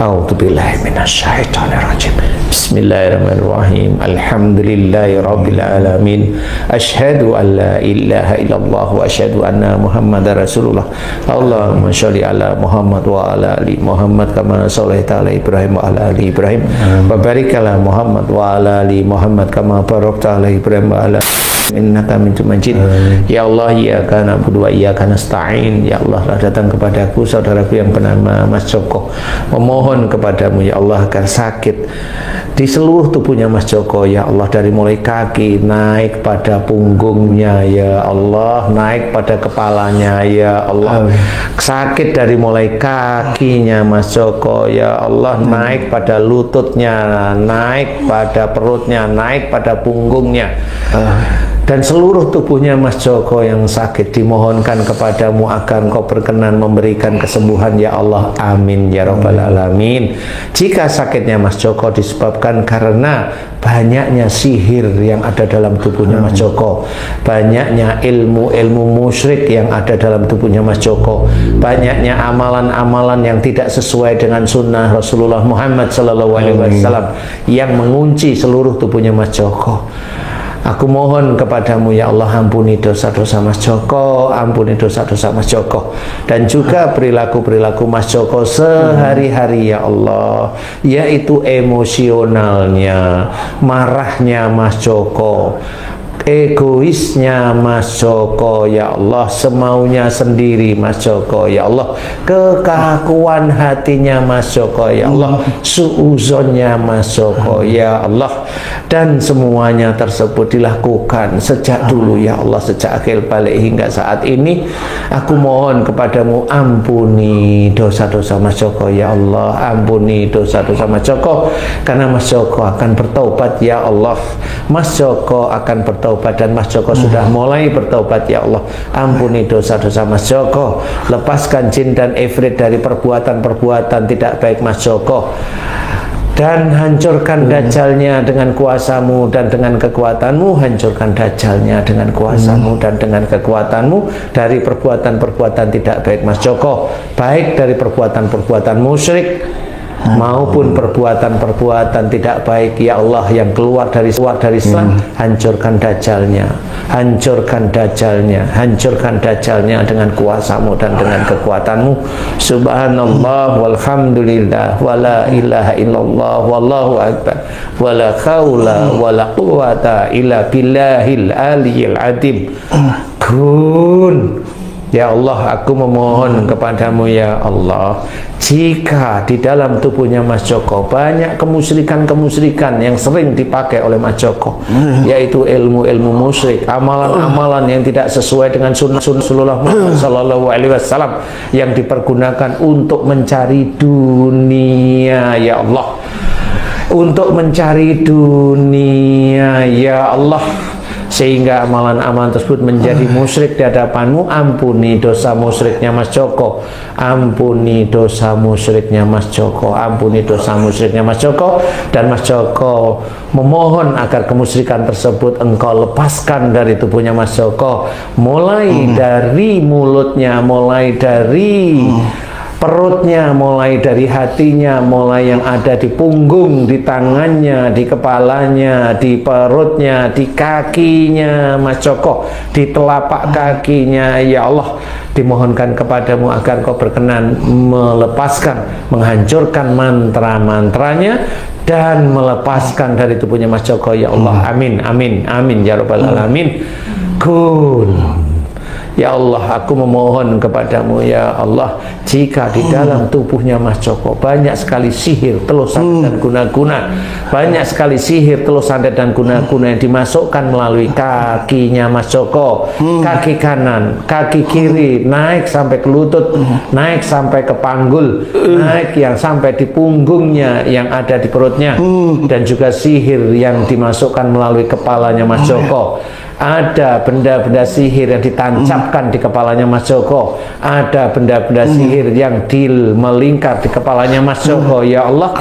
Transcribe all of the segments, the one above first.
A'udzubillahi minasyaitonirrajim. Bismillahirrahmanirrahim. Alhamdulillahirabbil alamin. Asyhadu an la ilaha illallah wa asyhadu anna Muhammadar Rasulullah. Allahumma sholli ala Muhammad wa ala ali Muhammad kama shallaita ala Ibrahim wa ala ali Ibrahim. Wa barik ala Muhammad wa ala ali Muhammad kama barakta ala Ibrahim wa ala innaka hamidum majid. Ya Allah, iyyaka na'budu wa iyyaka nasta'in. Ya Allah, datang kepadaku saudaraku yang bernama Mas Joko, memohon kepadamu ya Allah agar sakit di seluruh tubuhnya Mas Joko ya Allah, dari mulai kaki naik pada punggungnya ya Allah, naik pada kepalanya ya Allah. Sakit dari mulai kakinya Mas Joko ya Allah, naik pada lututnya, naik pada perutnya, naik pada punggungnya, dan seluruh tubuhnya Mas Joko yang sakit dimohonkan kepadamu agar Engkau berkenan memberikan kesembuhan ya Allah. Amin ya rabbal alamin. Jika sakitnya Mas Joko disebabkan karena banyaknya sihir yang ada dalam tubuhnya Mas Joko, banyaknya ilmu-ilmu musyrik yang ada dalam tubuhnya Mas Joko, banyaknya amalan-amalan yang tidak sesuai dengan sunnah Rasulullah Muhammad SAW yang mengunci seluruh tubuhnya Mas Joko, aku mohon kepadamu ya Allah, ampuni dosa-dosa Mas Joko, ampuni dosa-dosa Mas Joko, dan juga perilaku-perilaku Mas Joko sehari-hari ya Allah, yaitu emosionalnya, marahnya Mas Joko, egoisnya Mas Joko ya Allah, semaunya sendiri Mas Joko ya Allah, kekakuan hatinya Mas Joko ya Allah, suuzonnya Mas Joko ya Allah, dan semuanya tersebut dilakukan sejak dulu ya Allah, sejak akhir balik hingga saat ini. Aku mohon kepadamu, ampuni dosa-dosa Mas Joko ya Allah, ampuni dosa-dosa Mas Joko, karena Mas Joko akan bertaubat ya Allah, Mas Joko akan bertaubat, dan Mas Joko sudah mulai bertaubat ya Allah. Ampuni dosa-dosa Mas Joko, lepaskan jin dan ifrit dari perbuatan-perbuatan tidak baik Mas Joko, dan hancurkan dajjalnya dengan kuasamu dan dengan kekuatanmu. Hancurkan dajjalnya dengan kuasamu dan dengan kekuatanmu dari perbuatan-perbuatan tidak baik Mas Joko, baik dari perbuatan-perbuatan musyrik maupun perbuatan-perbuatan tidak baik ya Allah yang keluar dari Islam. Hancurkan dajjalnya, hancurkan dajjalnya, hancurkan dajjalnya dengan kuasamu dan dengan kekuatanmu. Subhanallah walhamdulillah wala ilaha illallah wallahu akbar wala haula wala quwata illa billahil aliyil azim. Kun ya Allah, aku memohon kepadamu ya Allah, jika di dalam tubuhnya Mas Joko banyak kemusyrikan-kemusyrikan yang sering dipakai oleh Mas Joko, yaitu ilmu-ilmu musyrik, amalan-amalan yang tidak sesuai dengan sunnah Rasulullah Muhammad SAW yang dipergunakan untuk mencari dunia ya Allah, untuk mencari dunia ya Allah, sehingga amalan-amalan tersebut menjadi musyrik di hadapanmu. Ampuni dosa musyriknya Mas Joko, ampuni dosa musyriknya Mas Joko, ampuni dosa musyriknya Mas Joko, dan Mas Joko memohon agar kemusyrikan tersebut Engkau lepaskan dari tubuhnya Mas Joko, mulai dari mulutnya, mulai dari perutnya, mulai dari hatinya, mulai yang ada di punggung, di tangannya, di kepalanya, di perutnya, di kakinya Mas Joko, di telapak kakinya ya Allah. Dimohonkan kepadamu agar Kau berkenan melepaskan, menghancurkan mantra-mantranya dan melepaskan dari tubuhnya Mas Joko ya Allah. Amin, amin, amin ya rabbal alamin. Kun ya Allah, aku memohon kepadamu ya Allah, jika di dalam tubuhnya Mas Joko banyak sekali sihir, telus santet dan guna-guna, banyak sekali sihir, telus santet dan guna-guna yang dimasukkan melalui kakinya Mas Joko, kaki kanan, kaki kiri, naik sampai ke lutut, naik sampai ke panggul, naik yang sampai di punggungnya yang ada di perutnya, dan juga sihir yang dimasukkan melalui kepalanya Mas Joko. ada benda-benda sihir yang ditancapkan di kepalanya Mas Joko, ada benda-benda sihir yang melingkar di kepalanya Mas Joko, ya Allah,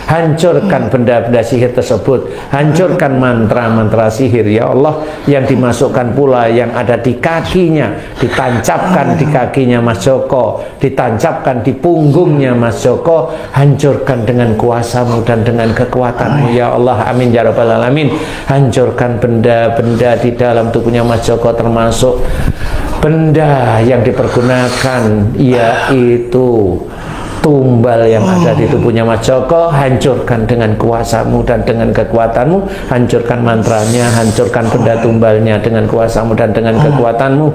hancurkan benda-benda sihir tersebut, hancurkan mantra-mantra sihir, ya Allah, yang dimasukkan pula yang ada di kakinya, ditancapkan di kakinya Mas Joko, ditancapkan di punggungnya Mas Joko, hancurkan dengan kuasa-Mu dan dengan kekuatan-Mu, ya Allah, amin ya rabbal alamin. Hancurkan benda-benda di dalam tubuhnya Mas Joko, termasuk benda yang dipergunakan yaitu tumbal yang ada di tubuhnya Mas Joko, hancurkan dengan kuasa-Mu dan dengan kekuatan-Mu, hancurkan mantranya, hancurkan benda tumbalnya dengan kuasa-Mu dan dengan kekuatan-Mu.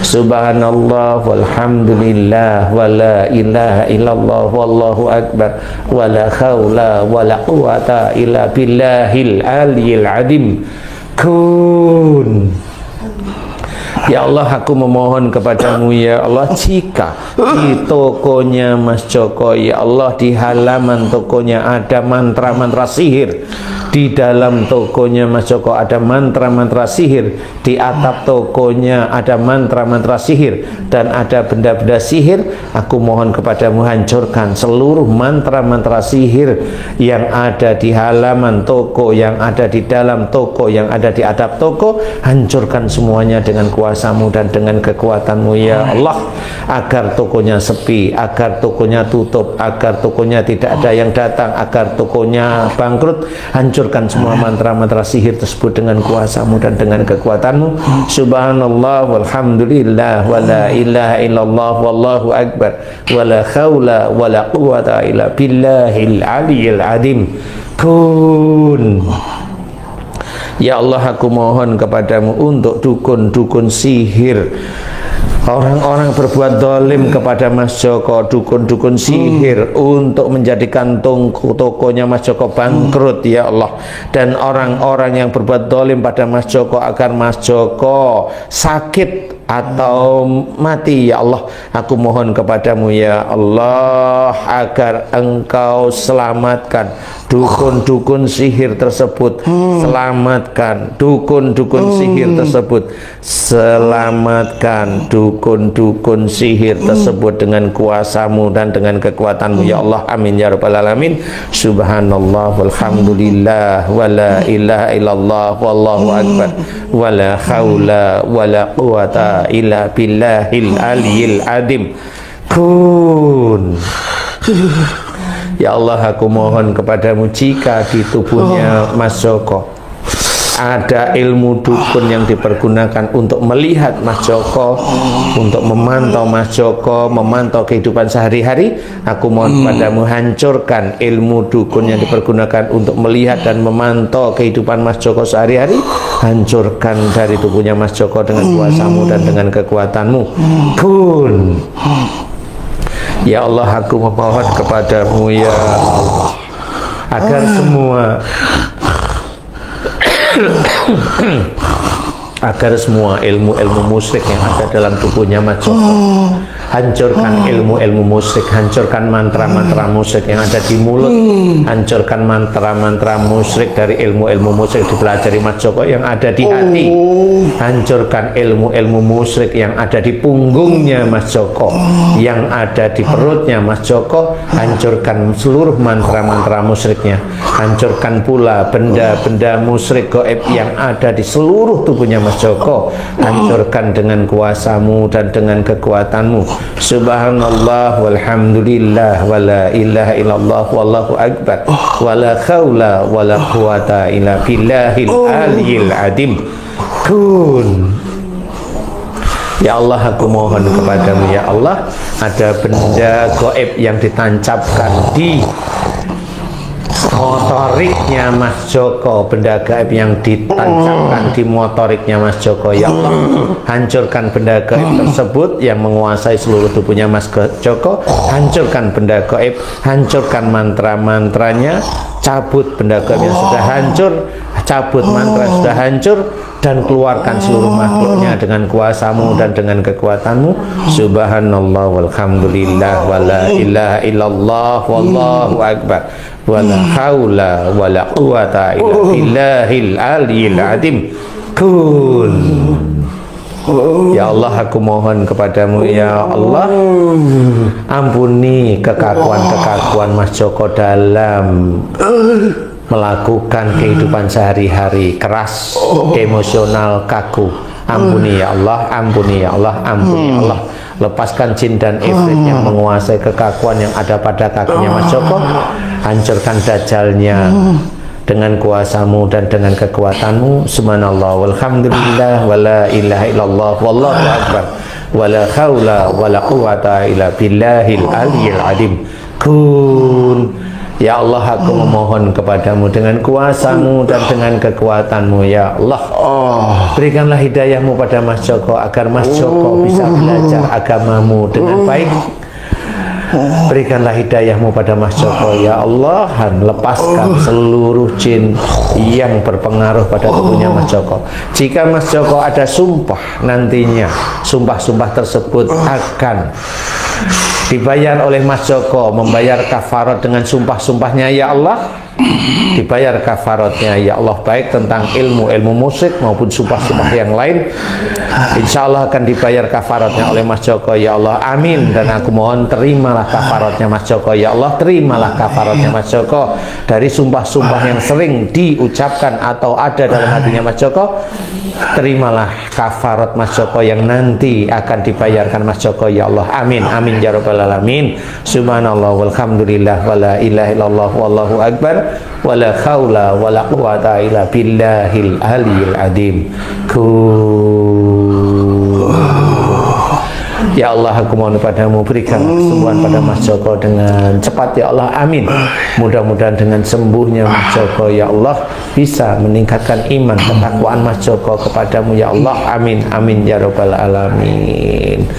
Subhanallah walhamdulillah wala ilaha illallah wallahu akbar wala haula wala quwata illa billahil aliyil adim. Kun. Ya Allah, aku memohon kepadamu, ya Allah, jika di tokonya Mas Joko, ya Allah, di halaman tokonya ada mantra-mantra sihir, di dalam tokonya Mas Joko ada mantra-mantra sihir, di atap tokonya ada mantra-mantra sihir, dan ada benda-benda sihir, aku mohon kepadamu, hancurkan seluruh mantra-mantra sihir yang ada di halaman toko, yang ada di dalam toko, yang ada di atap toko, hancurkan semuanya dengan kuasa-Mu dan dengan kekuatan-Mu, ya Allah, agar tokonya sepi, agar tokonya tutup, agar tokonya tidak ada yang datang, agar tokonya bangkrut. Hancurkan semua mantra-mantra sihir tersebut dengan kuasa-Mu dan dengan kekuatan-Mu. Subhanallah walhamdulillah wala ilaha illallah wallahu akbar wala haula wala quwata illa billahil aliyil adim. Kun. Ya Allah, aku mohon kepadamu untuk dukun-dukun sihir, orang-orang berbuat dolim kepada Mas Joko, dukun-dukun sihir untuk menjadikan tokonya Mas Joko bangkrut, ya Allah, dan orang-orang yang berbuat dolim pada Mas Joko agar Mas Joko sakit atau mati, ya Allah, aku mohon kepadamu, ya Allah, agar Engkau selamatkan dukun-dukun sihir tersebut, selamatkan dukun-dukun sihir tersebut, selamatkan dukun-dukun sihir tersebut dengan kuasa-Mu dan dengan kekuatan-Mu, ya Allah, amin ya rabbal alamin. Subhanallah walhamdulillah wala ilaha illallah wallahu akbar wala haula wala quwata illa billahil aliyil adim. Kun. Ya Allah, aku mohon kepadamu, jika di tubuhnya Mas Joko ada ilmu dukun yang dipergunakan untuk melihat Mas Joko, untuk memantau Mas Joko, memantau kehidupan sehari-hari, aku mohon kepadamu, hancurkan ilmu dukun yang dipergunakan untuk melihat dan memantau kehidupan Mas Joko sehari-hari, hancurkan dari tubuhnya Mas Joko dengan kuasa-Mu dan dengan kekuatan-Mu. Kun. Ya Allah, aku memohon kepadamu, ya Allah, agar semua ilmu-ilmu musyrik yang ada dalam tubuhnya Mas Joko, hancurkan ilmu-ilmu musyrik, hancurkan mantra-mantra musyrik yang ada di mulut, hancurkan mantra-mantra musyrik dari ilmu-ilmu musyrik dipelajari Mas Joko yang ada di hati, hancurkan ilmu-ilmu musyrik yang ada di punggungnya Mas Joko, yang ada di perutnya Mas Joko, hancurkan seluruh mantra-mantra musyriknya, hancurkan pula benda-benda musyrik gaib yang ada di seluruh tubuhnya Mas Joko, hancurkan dengan kuasa-Mu dan dengan kekuatan-Mu. Subhanallah walhamdulillah wala ilaha illallah wallahu akbar wala haula wala quwata illa billahil aliyil adim. Kun. Ya Allah, aku mohon kepadamu, ya Allah, ada benda gaib yang ditancapkan di motoriknya Mas Joko, benda gaib yang ditancapkan di motoriknya Mas Joko, ya Allah, hancurkan benda gaib tersebut yang menguasai seluruh tubuhnya Mas Joko, hancurkan benda gaib, hancurkan mantra-mantranya, cabut benda gaib yang sudah hancur, cabut mantra yang sudah hancur, dan keluarkan seluruh makhluknya dengan kuasamu dan dengan kekuatanmu. Subhanallah walhamdulillah wala ilaha illallah wallahu akbar wala haula wala quwata illa billahil aliyil azim. Kun. Ya Allah, aku mohon kepadamu ya Allah, ampuni kekakuan-kekakuan Mas Joko dalam melakukan kehidupan sehari-hari, keras, emosional, kaku. Ampuni ya Allah, ampuni ya Allah, ampuni ya Allah. Lepaskan jin dan ifrit yang menguasai kekakuan yang ada pada kakinya Mas Joko. Hancurkan dajalnya dengan kuasamu dan dengan kekuatanmu. Subhanallah walhamdulillah wala ilaha illallah wallahu akbar wala haula wala quwata illa billahil aliyil azim. Kun. Ya Allah, aku memohon kepadamu dengan kuasamu dan dengan kekuatanmu ya Allah. Berikanlah hidayahmu pada Mas Joko agar Mas Joko bisa belajar agamamu dengan baik. Berikanlah hidayahmu pada Mas Joko ya Allah, dan lepaskan seluruh jin yang berpengaruh pada tubuhnya Mas Joko. Jika Mas Joko ada sumpah nantinya, sumpah-sumpah tersebut akan dibayar oleh Mas Joko, membayar kafarat dengan sumpah-sumpahnya ya Allah. Dibayar kafaratnya ya Allah, baik tentang ilmu musik maupun sumpah-sumpah yang lain, insya Allah akan dibayar kafaratnya oleh Mas Joko ya Allah. Amin. Dan aku mohon terimalah kafaratnya Mas Joko ya Allah, terimalah kafaratnya Mas Joko dari sumpah-sumpah yang sering diucapkan atau ada dalam hatinya Mas Joko. Terimalah kafarat Mas Joko yang nanti akan dibayarkan Mas Joko ya Allah. Amin, amin ya rabbal alamin. Subhanallah walhamdulillah wala ilaha illallah wallahu akbar wala haula wala quwata illa billahil aliyil azim. Ya Allah, aku mohon padamu, berikan kesembuhan pada Mas Joko dengan cepat ya Allah. Amin. Mudah-mudahan dengan sembuhnya Mas Joko ya Allah bisa meningkatkan iman ketakwaan Mas Joko kepadamu ya Allah. Amin, amin ya rabbal alamin.